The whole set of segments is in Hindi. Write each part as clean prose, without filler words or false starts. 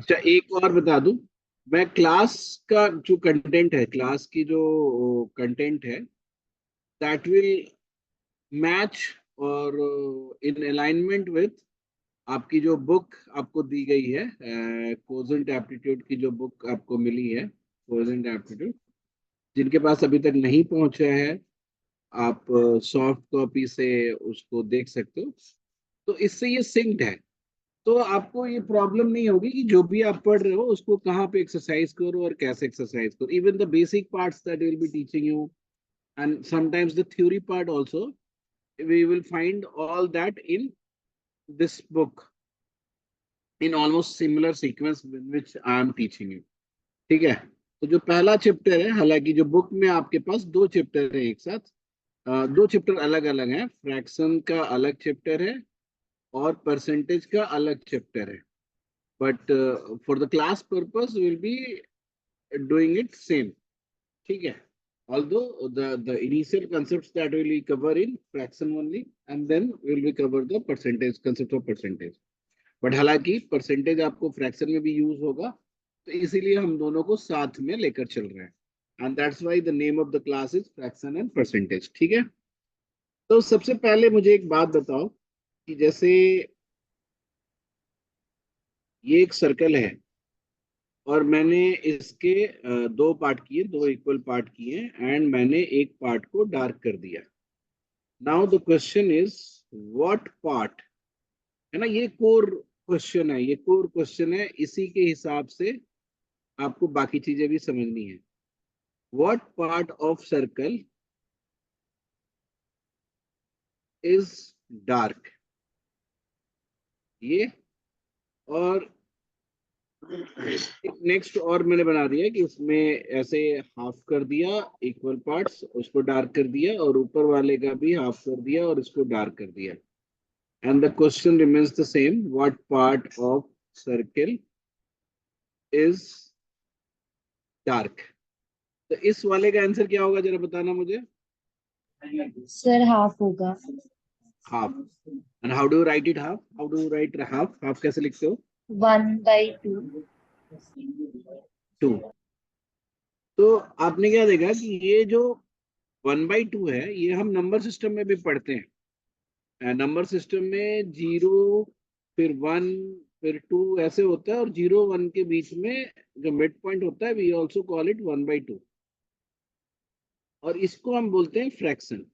अच्छा, एक और बता दूं, मैं क्लास का जो कंटेंट है, क्लास की जो कंटेंट है, दैट विल मैच और इन अलाइनमेंट विथ आपकी जो बुक आपको दी गई है, कोजेंट एप्टीट्यूड की जो बुक आपको मिली है, कोजेंट एप्टीट्यूड, जिनके पास अभी तक नहीं पहुंचा है, आप सॉफ्ट कॉपी से उसको देख सकते हो। तो इससे ये सिंक्ड है, तो आपको ये प्रॉब्लम नहीं होगी कि जो भी आप पढ़ रहे हो उसको कहाँ पे एक्सरसाइज करो और कैसे एक्सरसाइज करो। Even the basic parts that will be teaching you, and sometimes the theory part also, we will find all that in this book in almost similar sequence with which I am teaching you. ठीक है। तो जो पहला चैप्टर है, हालांकि जो बुक में आपके पास दो चैप्टर है एक साथ, दो चैप्टर अलग अलग हैं, फ्रैक्शन का अलग चैप्टर है और परसेंटेज का अलग चैप्टर है, but for the class purpose will be doing it same. ठीक है। although the initial concepts that will be cover in fraction only, and then will be cover the percentage concept of percentage, but हालांकि परसेंटेज आपको फ्रैक्शन में भी यूज होगा, तो इसीलिए हम दोनों को साथ में लेकर चल रहे हैं, and that's why the name of the class is fraction and percentage. ठीक है। तो सबसे पहले मुझे एक बात बताओ कि जैसे ये एक सर्कल है और मैंने इसके दो पार्ट किए, दो इक्वल पार्ट किए, एंड मैंने एक पार्ट को डार्क कर दिया। Now the question is what part, है ना, ये कोर क्वेश्चन है, ये कोर क्वेश्चन है, इसी के हिसाब से आपको बाकी चीजें भी समझनी है। What part of circle is dark, ये। और नेक्स्ट और मैंने बना दिया कि उसमें ऐसे हाफ कर दिया, इक्वल पार्ट्स, उसको डार्क कर दिया, और ऊपर वाले का भी हाफ कर दिया और इसको डार्क कर दिया। And the question remains the same, what part of circle is dark. तो इस वाले का आंसर क्या होगा, जरा बताना मुझे। सर हाफ होगा। Half. And how do right it half, how do right half, half कैसे लिखते हो। 1/2। 2। तो आपने क्या देखा कि ये जो 1/2 है, ये हम नंबर सिस्टम में भी पढ़ते हैं। नंबर सिस्टम में जीरो, फिर वन, फिर टू ऐसे होता है, और जीरो वन के बीच में जो मिड पॉइंट होता है, वी ऑल्सो कॉल इट 1/2, और इसको हम बोलते हैं फ्रैक्शन।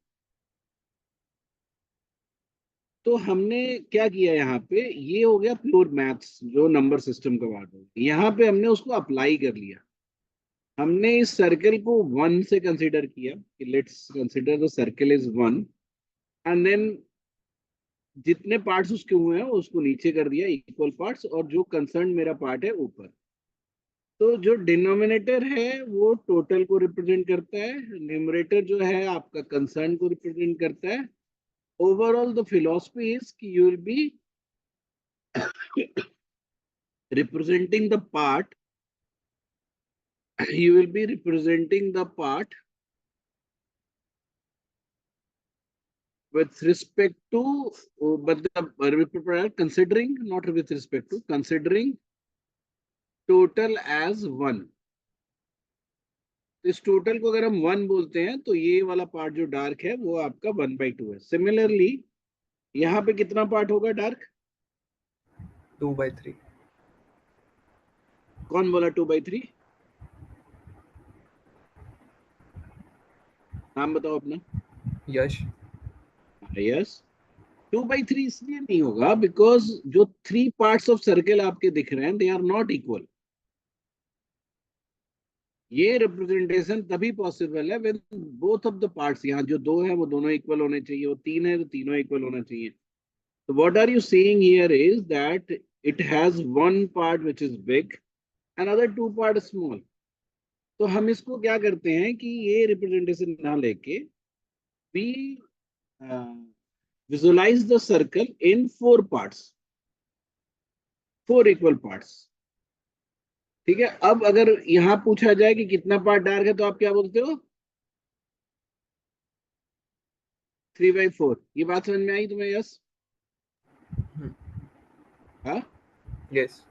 तो हमने क्या किया यहाँ पे, ये हो गया प्योर मैथ्स, जो नंबर सिस्टम का बात है, यहाँ पे हमने उसको अप्लाई कर लिया। हमने इस सर्कल को वन से कंसीडर किया कि let's consider the circle is one, and then जितने पार्ट्स उसके हुए हैं उसको नीचे कर दिया इक्वल पार्ट्स, और जो कंसर्न मेरा पार्ट है ऊपर। तो जो डिनोमिनेटर है वो टोटल को रिप्रेजेंट करता है, न्यूमरेटर जो है आपका कंसर्न को रिप्रेजेंट करता है। ओवरऑल द फिलोसफी इज कि you will be representing the part, you will be representing the part with respect to, but the considering, not with respect to, considering total as one। इस टोटल को अगर हम वन बोलते हैं तो ये वाला पार्ट जो डार्क है वो आपका 1/2 है। सिमिलरली यहाँ पे कितना पार्ट होगा डार्क, 2/3। कौन बोला 2/3, नाम बताओ अपना। यश। यस। 2/3 इसलिए नहीं होगा बिकॉज जो थ्री पार्ट्स ऑफ सर्कल आपके दिख रहे हैं, दे आर नॉट इक्वल। ये रिप्रेजेंटेशन तभी पॉसिबल है when both of the parts, यहाँ जो दो है वो दोनों इक्वल होने चाहिए, वो तीन है तो तीनों इक्वल होना चाहिए। तो what are you saying here is that it has one part which is big, another two part small. तो हम इसको क्या करते हैं कि ये रिप्रेजेंटेशन ना लेके we visualise the circle in four parts, four equal parts. ठीक है। अब अगर यहाँ पूछा जाए कि कितना पार्ट डार्क है, तो आप क्या बोलते हो, 3/4। ये बात समझ में आई तुम्हें, यस। हाँ। यस।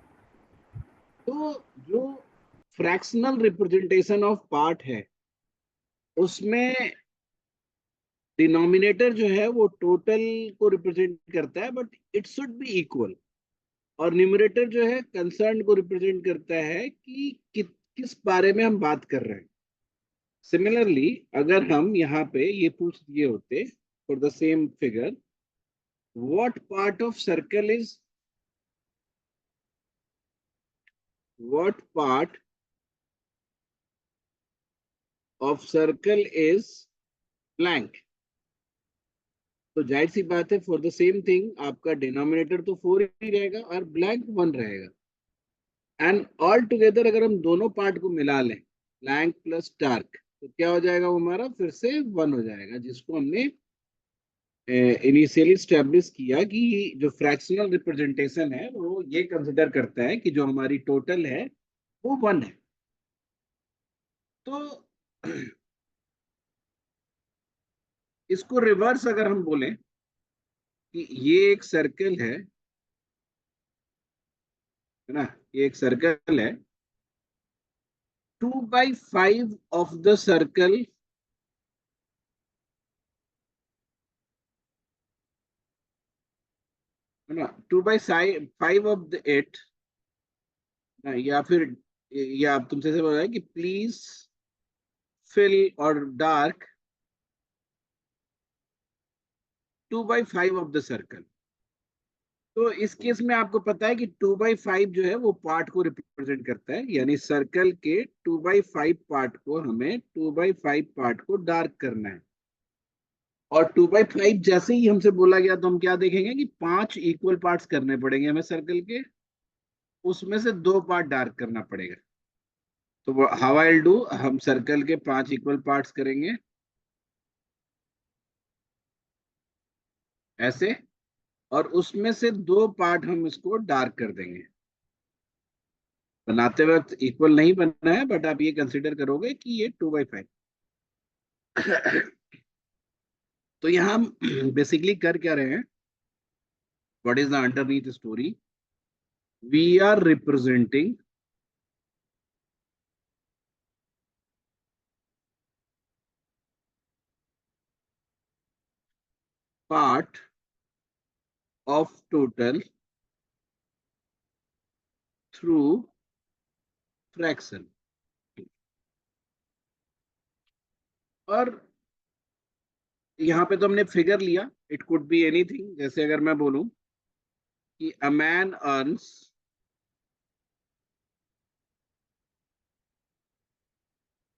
तो जो फ्रैक्शनल रिप्रेजेंटेशन ऑफ पार्ट है उसमें डिनोमिनेटर जो है वो टोटल को रिप्रेजेंट करता है, but it should be equal. और न्यूमरेटर जो है कंसर्न को रिप्रेजेंट करता है कि किस बारे में हम बात कर रहे हैं। सिमिलरली अगर हम यहाँ पे ये पूछ दिए होते for the same figure, what part of circle is, what part of circle is blank, तो जाहिर सी बात है फॉर द सेम थिंग आपका डिनोमिनेटर तो 4 ही रहेगा और ब्लैंक 1 रहेगा। एंड ऑल टुगेदर अगर हम दोनों पार्ट को मिला लें, ब्लैंक प्लस डार्क, तो क्या हो जाएगा, वो हमारा फिर से 1 हो जाएगा, जिसको हमने इनिशियली स्टैब्लिश किया कि जो फ्रैक्शनल रिप्रेजेंटेशन है वो ये कंसिडर करता है कि जो हमारी टोटल है वो 1 है। तो इसको रिवर्स अगर हम बोलें कि ये एक सर्कल है ना, ये एक सर्कल है, 2/5 ऑफ द सर्कल है ना, 2/5 ऑफ द इट, या फिर या आप तुमसे से बोल रहा है कि प्लीज फिल और डार्क 2/5 ऑफ द सर्कल। तो इस केस में आपको पता है कि 2/5 जो है वो पार्ट को रिप्रेजेंट करता है, यानी सर्कल के 2/5 पार्ट को हमें 2/5 पार्ट को डार्क करना है। और 2/5 जैसे ही हमसे बोला गया तो हम क्या देखेंगे कि 5 इक्वल पार्ट्स करने पड़ेंगे हमें सर्कल के, उसमें से 2 पार्ट डार्क करना पड़ेगा। तो हाउ आई विल डू, हम सर्कल के 5 इक्वल पार्ट्स करेंगे ऐसे, और उसमें से 2 पार्ट हम इसको डार्क कर देंगे। बनाते वक्त इक्वल नहीं बनना है, बट आप ये कंसिडर करोगे कि ये 2/5। तो यहाँ हम बेसिकली कर क्या रहे हैं, what is the underneath story, we are representing part of total through fraction. और यहाँ पे तो हमने फिगर लिया, इट कुड बी एनीथिंग, जैसे अगर मैं बोलूं कि a man earns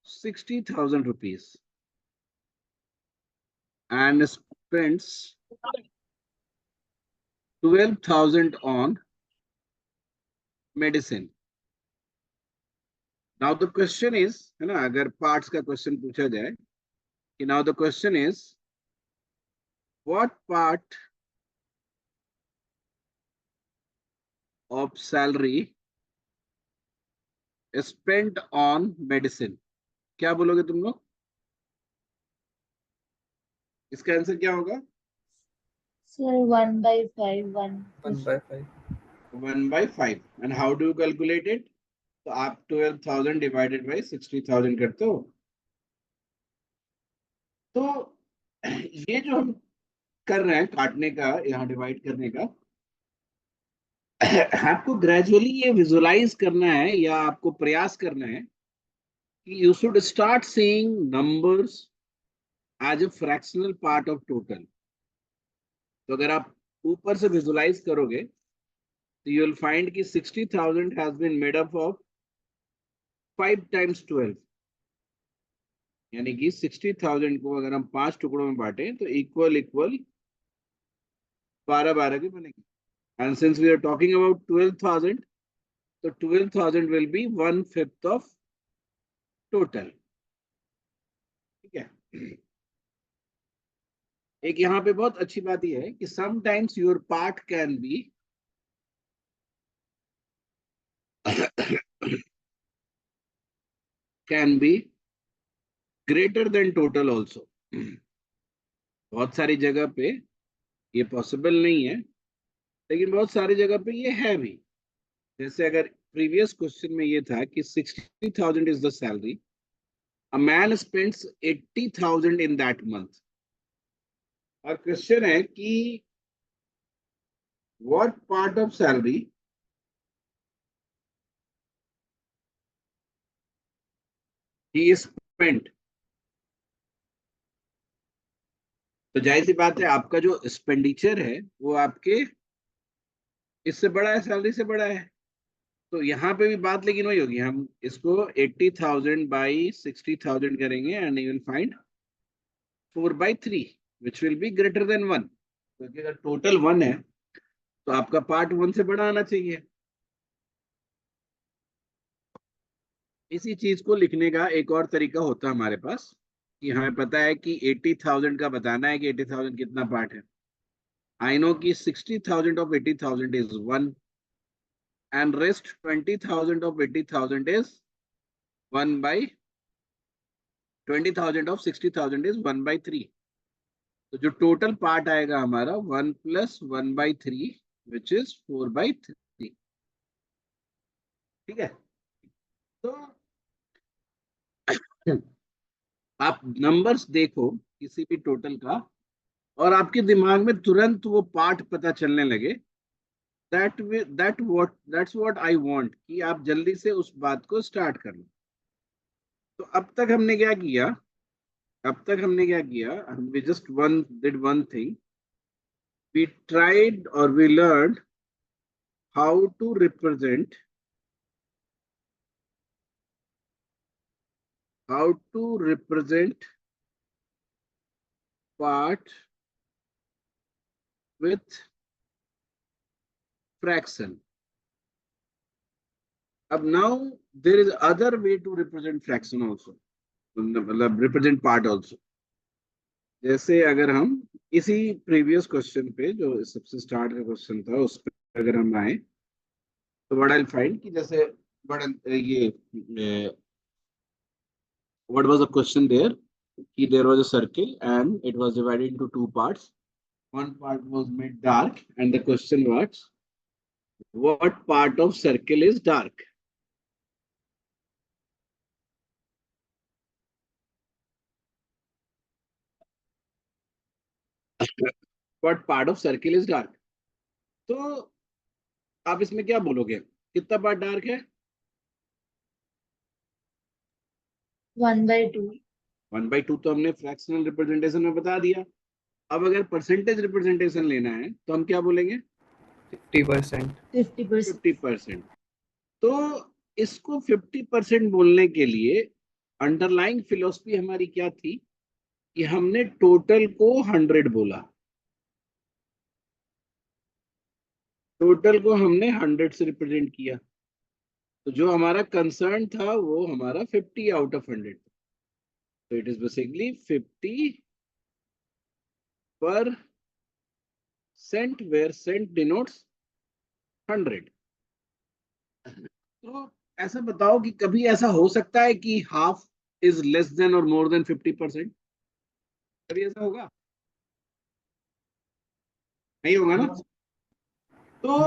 60,000 rupees and spends 12,000 on medicine. Now the question is, है ना, अगर पार्ट्स का क्वेश्चन पूछा जाए कि now the question is what part of salary is spent on medicine, क्या बोलोगे तुम लोग, इसका आंसर क्या होगा? Sir, 1/5, 1/5. 1/5। and how do you calculate it? तो आप 12,000 डिवाइडेड बाई 60,000 करते हो। तो ये जो हम कर रहे हैं काटने का, यहाँ डिवाइड करने का, आपको ग्रेजुअली ये विजुलाइज करना है या आपको प्रयास करना है कि you should start seeing numbers as a fractional part of total. तो अगर आप ऊपर से विजुलाइज करोगे तो यू विल फाइंड कि 60,000 has been made up of 5 times 12, यानी कि 60,000 को अगर हम 5 टुकड़ों में बांटे तो इक्वल इक्वल 12-12 की बनेगी। And since we are talking about 12,000, तो 12,000 विल बी 1/5 ऑफ टोटल। ठीक है। एक यहाँ पे बहुत अच्छी बात यह है कि sometimes your part can be can be greater than total also. बहुत सारी जगह पे ये पॉसिबल नहीं है, लेकिन बहुत सारी जगह पे ये है भी। जैसे अगर प्रीवियस क्वेश्चन में ये था कि 60,000 is the salary, a man spends 80,000 in that month, और क्वेश्चन है कि what part of salary he spent. तो जाहिर सी बात है आपका जो एक्सपेंडिचर है वो आपके इससे बड़ा है, सैलरी से बड़ा है। तो यहाँ पे भी बात लेकिन वही होगी, हम इसको 80,000 बाई 60,000 करेंगे and you will find 4/3 which will be greater than 1, क्योंकि अगर टोटल 1 है तो आपका पार्ट 1 से बड़ा आना चाहिए। इसी चीज को लिखने का एक और तरीका होता है हमारे पास, कि हमें पता है कि 80,000 का बताना है कि 80,000 कितना पार्ट है। आई नो कि 60,000 of 80,000 is 1 and rest 20,000 of 80,000 is 1 by 20,000 of 60,000 is 1/3। तो जो टोटल पार्ट आएगा हमारा 1 + 1/3 विच इज 4/3। ठीक है, तो आप नंबर्स देखो किसी भी टोटल का और आपके दिमाग में तुरंत वो पार्ट पता चलने लगे। दैट्स व्हाट आई वांट, कि आप जल्दी से उस बात को स्टार्ट कर लो। तो अब तक हमने क्या किया, we just did one thing. We tried or we learned how to represent part with fraction. अब now there is other way to represent fraction also, मतलब represent part also. जैसे अगर हम इसी प्रीवियस क्वेश्चन पे जो सबसे स्टार्ट का क्वेश्चन था उस पर अगर हम आए तो व्हाट आई फाइंड कि जैसे बड़ा ये what was the question there? There was a circle and it was divided into two parts. One part was made dark, and the question was, what part of circle is dark? What part of circle is dark? तो आप इसमें क्या बोलोगे, कितना पार्ट डार्क है? 1/2। 1/2 तो हमने फ्रैक्शनल रिप्रेजेंटेशन में बता दिया। अब अगर परसेंटेज रिप्रेजेंटेशन लेना है तो हम क्या बोलेंगे? 50%। 50%। 50%। तो इसको 50% बोलने के लिए अंडरलाइंग फिलोसफी हमारी क्या थी कि हमने टोटल को 100 बोला, टोटल को हमने 100 से रिप्रेजेंट किया। तो जो हमारा कंसर्न था वो हमारा 50 आउट ऑफ 100। तो it is basically 50% where cent denotes 100। तो ऐसा बताओ कि कभी ऐसा हो सकता है कि हाफ इज लेस देन और मोर देन 50%? कभी ऐसा होगा? नहीं होगा ना। तो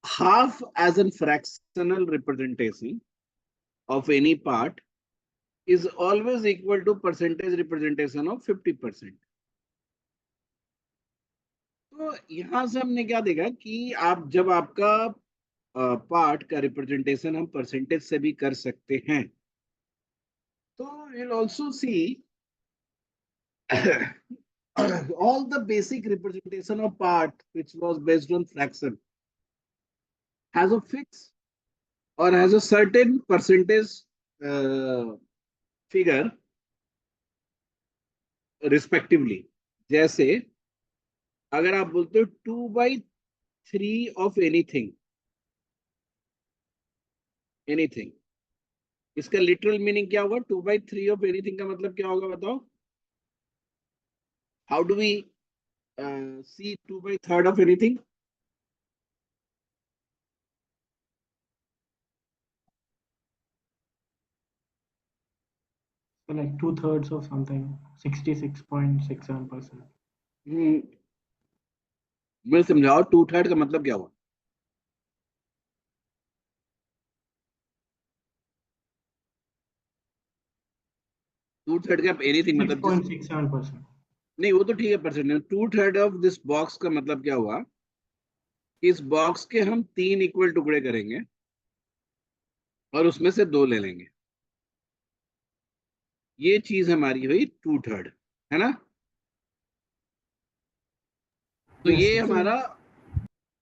half as a fractional representation of any part is always equal to percentage representation of 50%। तो यहां से हमने क्या देखा कि आप जब आपका पार्ट का रिप्रेजेंटेशन हम परसेंटेज से भी कर सकते हैं, तो we'll also see all the basic representation of part which was based on fraction has a fix or has a certain percentage figure respectively. जैसे अगर आप बोलते हो 2/3 ऑफ एनीथिंग, एनीथिंग, इसका लिटरल मीनिंग क्या होगा? 2/3 ऑफ एनीथिंग का मतलब क्या होगा बताओ? How do we see 2/3 of anything? So like 2/3 of something, 66.67%. मुझे समझाओ 2/3 का मतलब क्या हुआ? 2/3 का एनीथिंग मतलब जिस 6.67%. नहीं वो तो ठीक है परसेंट, 2/3 ऑफ दिस बॉक्स का मतलब क्या हुआ कि इस बॉक्स के हम 3 इक्वल टुकड़े करेंगे और उसमें से 2 ले लेंगे। ये चीज हमारी हुई 2/3, है ना। तो Yes, ये yes. हमारा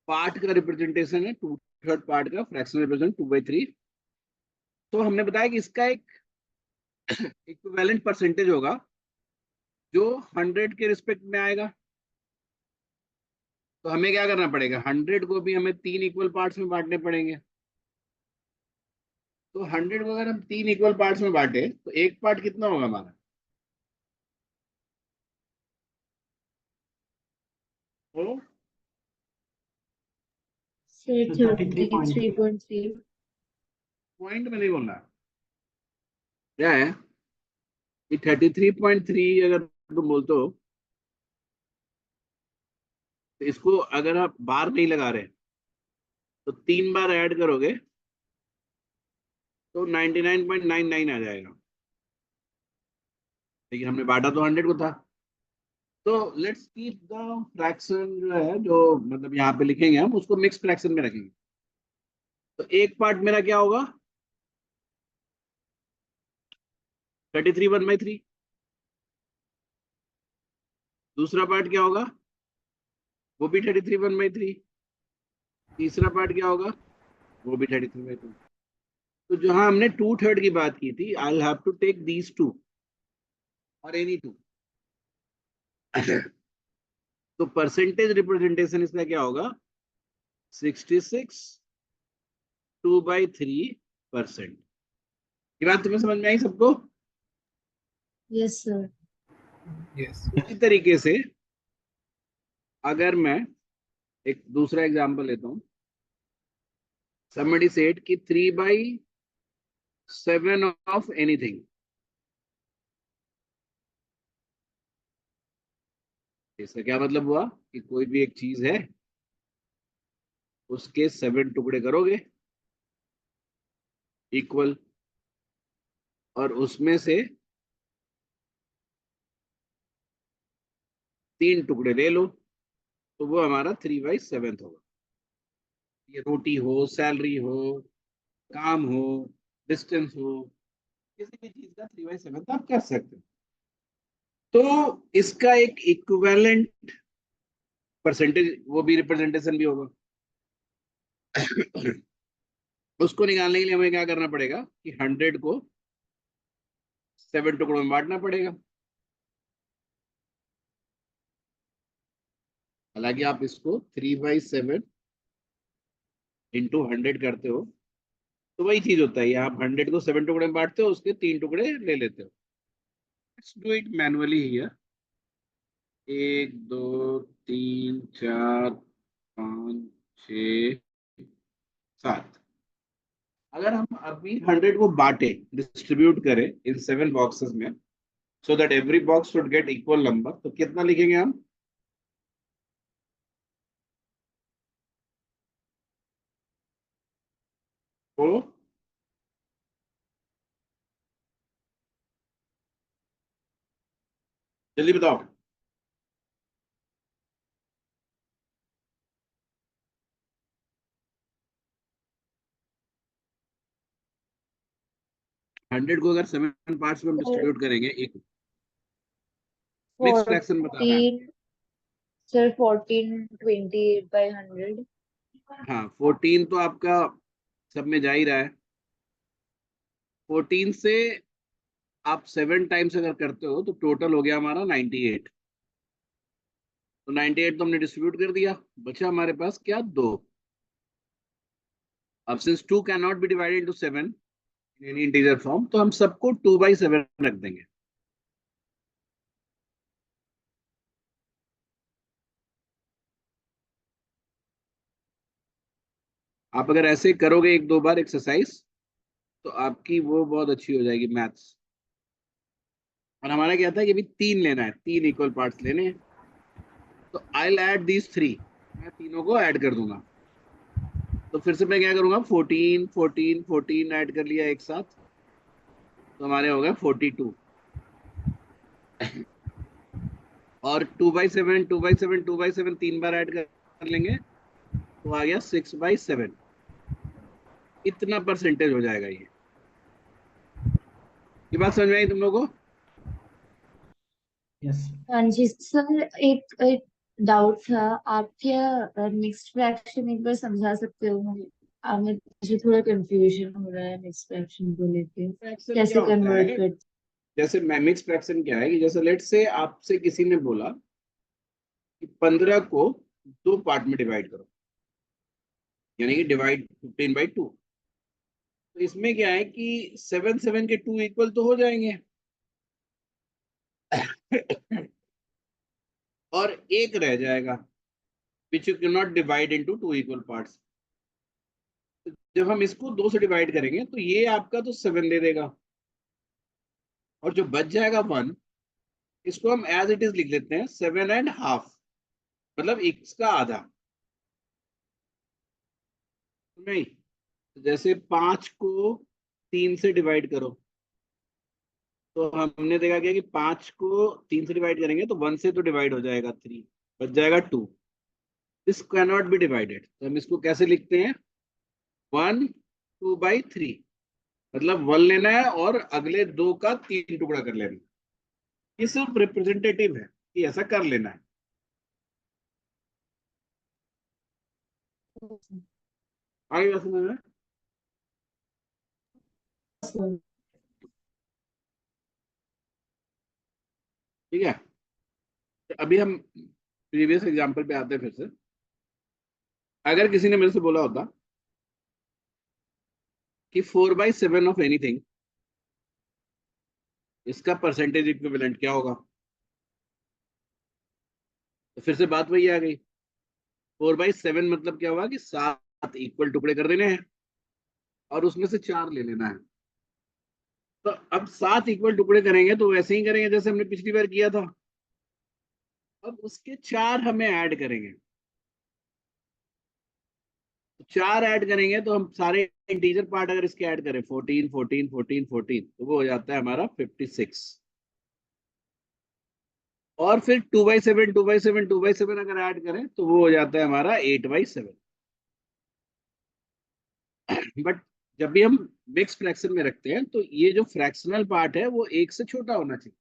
पार्ट का रिप्रेजेंटेशन है, 2/3 पार्ट का फ्रैक्शनल रिप्रेजेंट 2/3। तो हमने बताया कि इसका एक इक्विवेलेंट परसेंटेज होगा जो 100 के रिस्पेक्ट में आएगा। तो हमें क्या करना पड़ेगा, 100 को भी हमें 3 इक्वल पार्ट्स में बांटने पड़ेंगे। तो 100 को अगर हम 3 इक्वल पार्ट्स में बांटे तो एक पार्ट कितना होगा हमारा, तो Sir, So 33.3. 33.3. पॉइंट में नहीं बोलना, क्या है कि 33.3 अगर तुम बोलते हो तो इसको अगर आप बार नहीं लगा रहे तो 3 बार ऐड करोगे तो 99.99 आ जाएगा, लेकिन हमने बांटा तो 100 को था। तो लेट्स कीप द फ्रैक्शन जो है, जो मतलब यहाँ पे लिखेंगे हम उसको मिक्स फ्रैक्शन में रखेंगे। तो एक पार्ट मेरा क्या होगा, 33 1/3। दूसरा पार्ट क्या होगा, वो भी 33 1/3। तीसरा पार्ट क्या होगा, वो भी 33/3। तो जहां हमने 2/3 की बात की थी, I have to take these two और एनी टू। तो परसेंटेज रिप्रेजेंटेशन इसका क्या होगा, 66 2/3%। ये बात तुम्हें समझ में आई सबको। Yes, sir. Yes. उसी तरीके से अगर मैं एक दूसरा एग्जांपल लेता हूँ, somebody said कि 3/7 of anything। इसका क्या मतलब हुआ कि कोई भी एक चीज है उसके 7 टुकड़े करोगे इक्वल, और उसमें से 3 टुकड़े ले लो, तो वो हमारा 3/7 होगा। ये रोटी हो, सैलरी हो, काम हो, डिस्टेंस हो, किसी भी चीज का 3/7 आप कर सकते हो। तो इसका एक इक्विवेलेंट परसेंटेज वो भी रिप्रेजेंटेशन भी होगा। उसको निकालने के लिए हमें क्या करना पड़ेगा कि 100 को 7 टुकड़ों में बांटना पड़ेगा। हालांकि आप इसको 3/7 इंटू 100 करते हो तो वही चीज होता है, ये आप 100 को 7 टुकड़े में बांटते हो, उसके 3 टुकड़े ले लेते हो। Let's do it manually here. 1 2 3 4 5 6 7। अगर हम अभी 100 को बांटे, डिस्ट्रीब्यूट करें इन 7 बॉक्सेस में, so that every box should get equal number, तो कितना लिखेंगे हम, तो जल्दी बताओ। 100 को अगर 7 पार्ट्स में हम Sir, डिस्ट्रीब्यूट करेंगे, एक मिक्स फ्रैक्शन बता रहा है। 14. Sir, 1428/100. हाँ 14 तो आपका सब में जा ही रहा है। 14 से आप 7 टाइम्स अगर करते हो तो टोटल हो गया हमारा 98। तो 98 तो हमने डिस्ट्रीब्यूट कर दिया, बचा हमारे पास क्या, 2। अब since 2 can not be divided into 7 in any integer form, तो हम सबको 2/7 रख देंगे। आप अगर ऐसे करोगे 1 2 बार एक्सरसाइज तो आपकी वो बहुत अच्छी हो जाएगी मैथ्स। और हमारा क्या था कि अभी 3 लेना है, 3 इक्वल पार्ट्स लेने हैं। तो आई ऐड दीज 3, मैं तीनों को ऐड कर दूंगा। तो फिर से मैं क्या करूंगा, 14 14 14 ऐड कर लिया एक साथ, तो हमारे हो गए 42। और 2/7 2/7 2/7 तीन बार ऐड कर लेंगे तो आ गया 6/7। इतना परसेंटेज हो जाएगा ये बात समझ में आई तुम लोगों को? Yes. हाँ जी सर, एक एक डाउट था। आप क्या मिक्स्ड फ्रैक्शन एक बार समझा सकते हो मुझे? मुझे थोड़ा कंफ्यूजन हो रहा है मिक्स्ड फ्रैक्शन को लेके, फ्रैक्शन क्या कैसे होता कन्वर्ट है? कर। जैसे मिक्स फ्रैक्शन क्या है कि जैसे लेट से आपसे किसी ने बोला कि 15 को दो पार्ट में डिवाइड करो, यानी कि डिवाइड 15/2। तो इसमें क्या है कि 7 7 के 2 इक्वल तो हो जाएंगे और एक रह जाएगा which you can not divide into two equal parts. जब हम इसको दो से डिवाइड करेंगे तो ये आपका तो 7 दे देगा, और जो बच जाएगा 1, इसको हम एज इट इज लिख लेते हैं 7.5, मतलब x का आधा। नहीं, जैसे 5 को 3 से डिवाइड करो, तो हमने देखा क्या कि 5 को 3 से डिवाइड करेंगे तो 1 से तो डिवाइड हो जाएगा 3, बच जाएगा 2। This can not be divided, तो हम इसको कैसे लिखते हैं? 1/2/3, मतलब 1 लेना है और अगले दो का 3 टुकड़ा कर लेना है। ये सिर्फ रिप्रेजेंटेटिव है कि ऐसा कर लेना है। आगे बात समझ में? सर ठीक है, तो अभी हम प्रीवियस एग्जांपल पे आते हैं फिर से। अगर किसी ने मेरे से बोला होता कि 4/7 ऑफ एनीथिंग, इसका परसेंटेज इक्विवेलेंट क्या होगा, तो फिर से बात वही आ गई। 4/7 मतलब क्या हुआ कि 7 इक्वल टुकड़े कर देने हैं और उसमें से 4 ले लेना है। तो अब 7 इक्वल टुकड़े करेंगे तो वैसे ही करेंगे जैसे हमने पिछली बार किया था। अब उसके 4 हमें ऐड करेंगे, तो 4 ऐड करेंगे तो हम सारे इंटीजर पार्ट अगर इसके ऐड करें 14 14 14 14, तो वो हो जाता है हमारा 56। और फिर 2/7 2/7 2/7 अगर ऐड करें तो वो हो जाता है हमारा 8/7। बट जब भी हम मिक्स फ्रैक्शन में रखते हैं तो ये जो फ्रैक्शनल पार्ट है वो एक से छोटा होना चाहिए।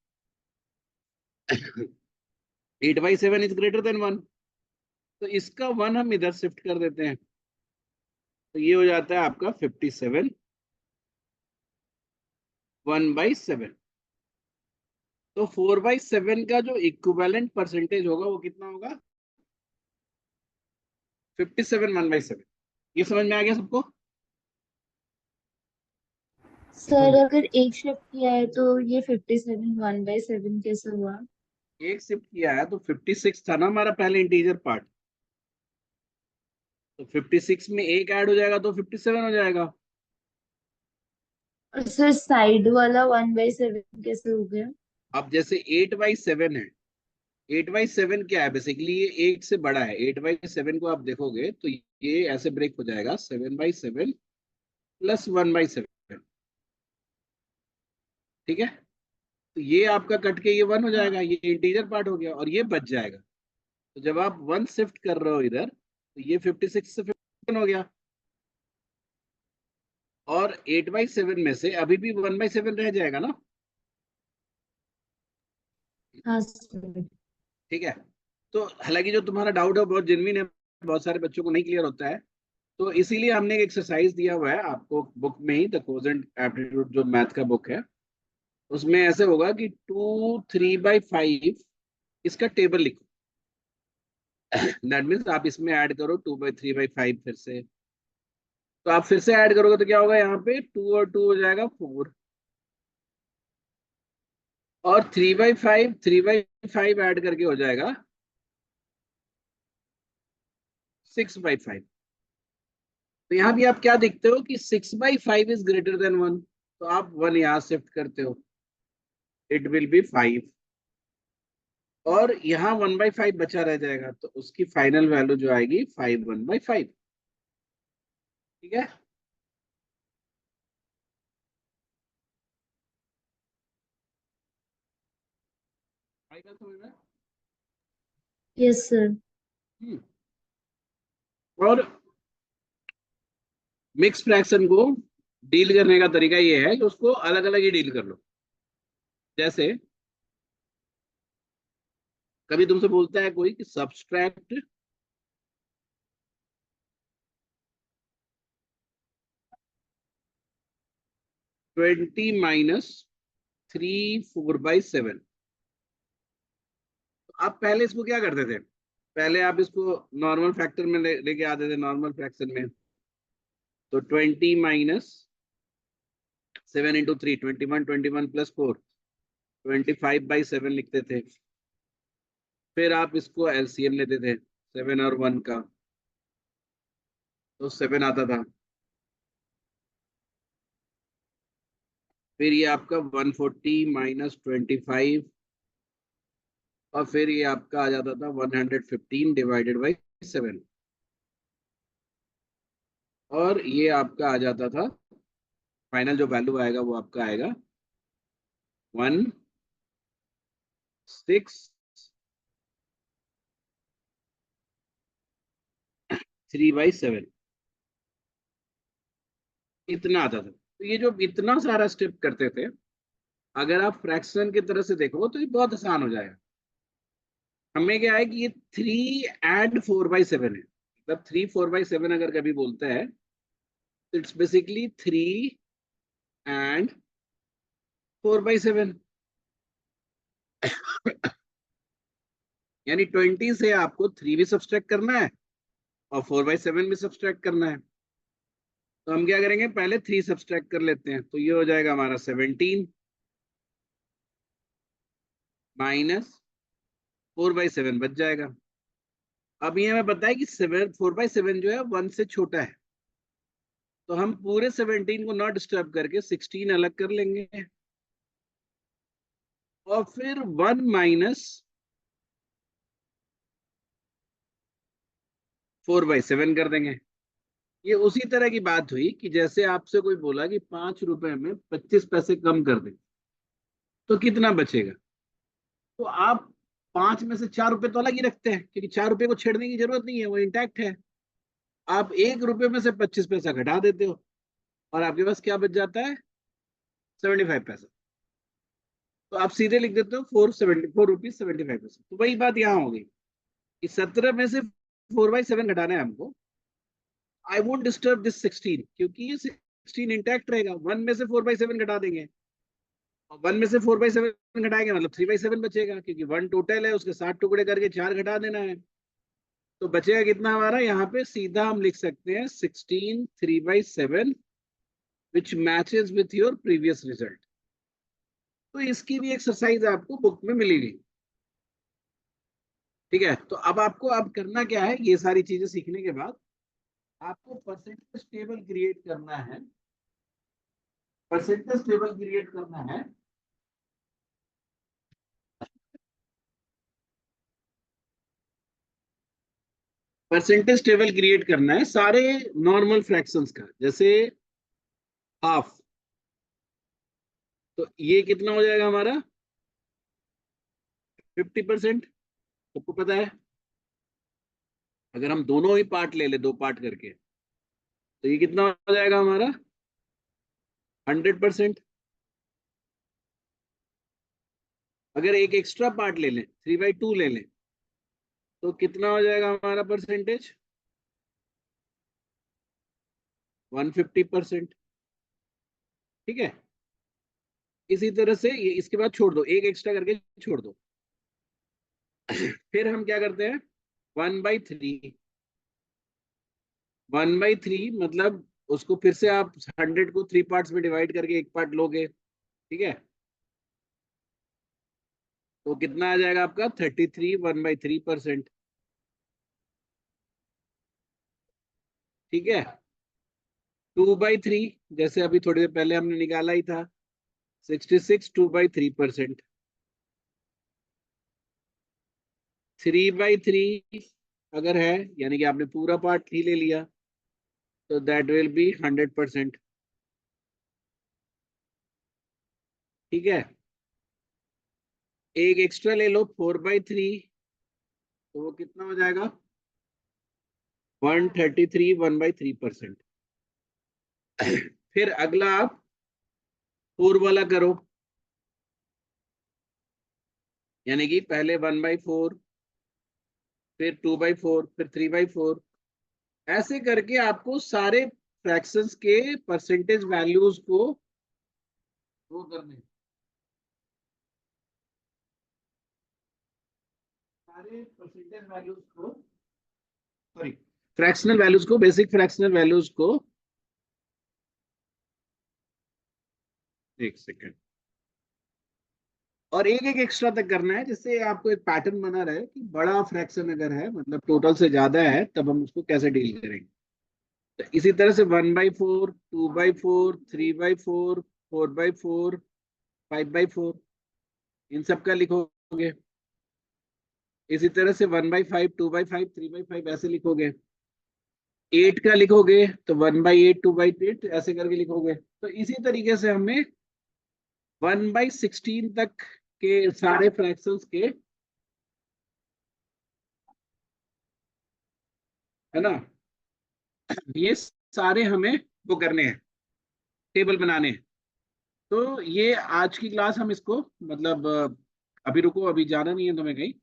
8/7 इज ग्रेटर देन 1, तो इसका 1 हम इधर शिफ्ट कर देते हैं, तो ये हो जाता है आपका 57 1/7। तो 4/7 का जो इक्विवेलेंट परसेंटेज होगा वो कितना होगा? 57 1/7। ये समझ में आ गया सबको? सर अगर एक शिफ्ट किया है तो ये 57 1/7 कैसे हुआ? एक शिफ्ट किया है तो 56 था ना हमारा पहले इंटीजर पार्ट, तो 56 में एक ऐड हो जाएगा तो 57 हो जाएगा। और सर साइड वाला 1/7 कैसे हो गया? अब जैसे 8/7 है, 8/7 क्या है? बेसिकली ये 8 से बड़ा है। 8/7 को आप देखोगे तो ये ऐसे ब्रेक हो जाएगा 7/7 प्लस 1/7। ठीक है, तो ये आपका कट के ये 1 हो जाएगा, ये इंटीजर पार्ट हो गया और ये बच जाएगा। तो जब आप 1 शिफ्ट कर रहे हो इधर तो ये 56 से 57 हो गया, और 8/7 में से अभी भी 1/7 रह जाएगा ना। हाँ सर। ठीक है, तो हालांकि जो तुम्हारा डाउट है बहुत जेन्युइन है, बहुत सारे बच्चों को नहीं क्लियर होता है, तो इसीलिए हमने एक एक्सरसाइज दिया हुआ है आपको बुक में ही, द कोजेंट एप्टीट्यूड जो मैथ का बुक है, उसमें ऐसे होगा कि 2 3/5 इसका टेबल लिखो। दैट मीन्स आप इसमें ऐड करो 2/3/5 फिर से, तो आप फिर से ऐड करोगे तो क्या होगा, यहाँ पे 2 और 2 हो जाएगा 4, और 3/5 ऐड करके हो जाएगा 6/5। तो यहाँ भी आप क्या देखते हो कि 6/5 इज ग्रेटर देन 1, तो आप 1 यहाँ शिफ्ट करते हो, इट विल बी 5, और यहाँ 1/5 बचा रह जाएगा तो उसकी फाइनल वैल्यू जो आएगी 5 1/5। ठीक है, आएगा समझ में? Yes sir. और मिक्स फ्रैक्शन को डील करने का तरीका ये है कि उसको अलग अलग ही डील कर लो। जैसे कभी तुमसे बोलता है कोई कि सब्सट्रैक्ट 20 माइनस 3/4/7। आप पहले इसको क्या करते थे? पहले आप इसको नॉर्मल फैक्टर में लेके आते थे, नॉर्मल फ्रैक्शन में। तो 20 माइनस 7 × 3 21, 21 + 4 25/7 लिखते थे। फिर आप इसको एलसीएम लेते थे 7 और 1 का, तो 7 आता था। फिर ये आपका 140 माइनस 25, और फिर ये आपका आ जाता था 115 डिवाइडेड बाई 7, और ये आपका आ जाता था, फाइनल जो वैल्यू आएगा वो आपका आएगा 163/7। इतना आता था। तो ये जो इतना सारा स्टेप करते थे, अगर आप फ्रैक्शन की तरह से देखो तो ये बहुत आसान हो जाएगा। हमें क्या है कि ये 3 and 4/7 है। मतलब 3 4/7 अगर कभी बोलता है तो इट्स बेसिकली 3 and 4/7। यानी 20 से आपको 3 भी सब्सट्रैक्ट करना है और 4/7 भी सब्सट्रैक्ट करना है। तो हम क्या करेंगे, पहले 3 सब्सट्रैक्ट कर लेते हैं। तो ये हो जाएगा हमारा 17 माइनस 4/7 बच जाएगा। अब ये हमें पता है कि 4/7 जो है 1 से छोटा है, तो हम पूरे 17 को नॉट डिस्टर्ब करके 16 अलग कर लेंगे, और फिर 1 माइनस 4/7 कर देंगे। ये उसी तरह की बात हुई कि जैसे आपसे कोई बोला कि 5 रुपए में 25 पैसे कम कर दे तो कितना बचेगा। तो आप 5 में से 4 रुपए तो अलग ही रखते हैं, क्योंकि 4 रुपए को छेड़ने की जरूरत नहीं है, वो इंटैक्ट है। आप 1 रुपए में से 25 पैसा घटा देते हो और आपके पास क्या बच जाता है, 75 पैसा। तो आप सीधे लिख देते हो 4 रुपीज 75 पैसे। तो वही बात यहाँ हो गई कि 17 में से 4/7 घटाना है हमको। आई वोंट डिस्टर्ब दिस 16, क्योंकि ये 16 इंटैक्ट रहेगा। 1 में से 4/7 घटा देंगे, और 1 में से 4/7 घटाएंगे मतलब 3/7 बचेगा, क्योंकि 1 टोटल है, उसके 7 टुकड़े करके 4 घटा देना है। तो बचेगा कितना हमारा, यहाँ पे सीधा हम लिख सकते हैं 16 3/7, which matches with your previous result. तो इसकी भी एक्सरसाइज आपको बुक में मिलेगी। ठीक है, तो अब आपको अब करना क्या है, ये सारी चीजें सीखने के बाद आपको परसेंटेज टेबल क्रिएट करना है। परसेंटेज टेबल क्रिएट करना है। परसेंटेज टेबल क्रिएट करना है सारे नॉर्मल फ्रैक्शंस का। जैसे हाफ, तो ये कितना हो जाएगा हमारा 50%। सबको पता है, अगर हम दोनों ही पार्ट ले ले, 2 पार्ट करके, तो ये कितना हो जाएगा हमारा 100%। अगर एक एक्स्ट्रा पार्ट ले लें, 3/2 ले लें, तो कितना हो जाएगा हमारा परसेंटेज 150%। ठीक है, इसी तरह से ये इसके बाद छोड़ दो, एक एक्स्ट्रा करके छोड़ दो। फिर हम क्या करते हैं 1/3। 1/3 मतलब उसको फिर से आप 100 को 3 पार्ट्स में डिवाइड करके एक पार्ट लोगे। ठीक है, तो कितना आ जाएगा आपका 33 1/3%। ठीक है, 2/3 जैसे अभी थोड़ी देर पहले हमने निकाला ही था, 66 2/3%। 3/3 अगर है, यानी कि आपने पूरा पार्ट ही ले लिया, तो दैट विल बी 100%। ठीक है, एक एक्स्ट्रा ले लो 4/3, तो वो कितना हो जाएगा 133 1/3%। फिर अगला आप 4 वाला करो, यानी कि पहले 1/4, फिर 2/4, फिर 3/4, ऐसे करके आपको सारे फ्रैक्शंस के परसेंटेज वैल्यूज को वो करने, सारे परसेंटेज वैल्यूज को, सॉरी फ्रैक्शनल वैल्यूज को, बेसिक फ्रैक्शनल वैल्यूज को, एक सेकेंड, और एक एक एक्स्ट्रा तक करना है, जिससे आपको एक पैटर्न बना रहे कि बड़ा फ्रैक्शन अगर है, मतलब टोटल से ज्यादा है, तब हम उसको कैसे डील करेंगे। तो इसी तरह से 1/4, 2/4, 3/4, 4/4, 5/4, इन सब का लिखोगे। इसी तरह से 1/5, 2/5, 3/5 ऐसे लिखोगे। 8 का लिखोगे तो 1/8, 2/8 ऐसे करके लिखोगे। तो इसी तरीके से हमें 1/16 तक के सारे फ्रैक्शंस के, है ना, ये सारे हमें वो करने हैं, टेबल बनाने हैं। तो ये आज की क्लास हम इसको, मतलब अभी रुको, अभी जाना नहीं है तुम्हें कहीं,